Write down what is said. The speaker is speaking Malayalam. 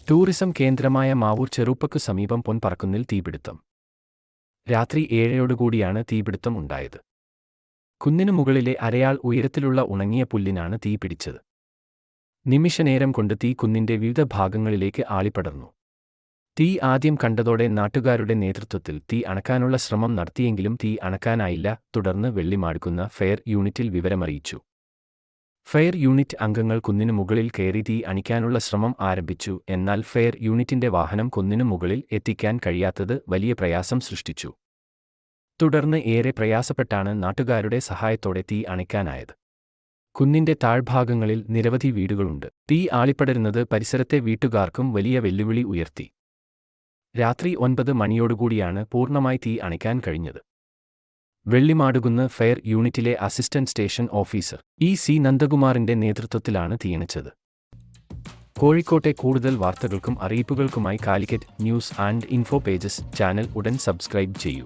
ടൂറിസം കേന്ദ്രമായ മാവൂർ ചെറുപ്പക്കു സമീപം പൊൻപറക്കുന്നിൽ തീപിടുത്തം. രാത്രി 7:00-ഓടുകൂടിയാണ് തീപിടുത്തം ഉണ്ടായത്. കുന്നിനു മുകളിലെ അരയാൾ ഉയരത്തിലുള്ള ഉണങ്ങിയ പുല്ലിനാണ് തീ പിടിച്ചത്. നിമിഷനേരം കൊണ്ട് തീ കുന്നിന്റെ വിവിധ ഭാഗങ്ങളിലേക്ക് ആളിപ്പടർന്നു. തീ ആദ്യം കണ്ടതോടെ നാട്ടുകാരുടെ നേതൃത്വത്തിൽ തീ അണക്കാനുള്ള ശ്രമം നടത്തിയെങ്കിലും തീ അണക്കാനായില്ല. തുടർന്ന് വെള്ളിമാടുകുന്ന് ഫയർ യൂണിറ്റിൽ വിവരമറിയിച്ചു. ഫയർ യൂണിറ്റ് അംഗങ്ങൾ കുന്നിനു മുകളിൽ കയറി തീ അണിക്കാനുള്ള ശ്രമം ആരംഭിച്ചു. എന്നാൽ ഫയർ യൂണിറ്റിന്റെ വാഹനം കുന്നിനു മുകളിൽ എത്തിക്കാൻ കഴിയാത്തത് വലിയ പ്രയാസം സൃഷ്ടിച്ചു. തുടർന്ന് ഏറെ പ്രയാസപ്പെട്ടാണ് നാട്ടുകാരുടെ സഹായത്തോടെ തീ അണയ്ക്കാനായത്. കുന്നിന്റെ താഴ്ഭാഗങ്ങളിൽ നിരവധി വീടുകളുണ്ട്. തീ ആളിപ്പടരുന്നത് പരിസരത്തെ വീട്ടുകാർക്കും വലിയ വെല്ലുവിളി ഉയർത്തി. രാത്രി 9 മണിയോടുകൂടിയാണ് പൂർണ്ണമായി തീ അണയ്ക്കാൻ കഴിഞ്ഞത്. വെള്ളിമാടുകുന്ന് ഫയർ യൂണിറ്റിലെ അസിസ്റ്റന്റ് സ്റ്റേഷൻ ഓഫീസർ സി നന്ദകുമാറിന്റെ നേതൃത്വത്തിലാണ് തീയണച്ചത്. കോഴിക്കോട്ടെ കൂടുതൽ വാർത്തകൾക്കും അറിയിപ്പുകൾക്കുമായി Calicut news and info pages channel ഉടൻ സബ്സ്ക്രൈബ് ചെയ്യൂ.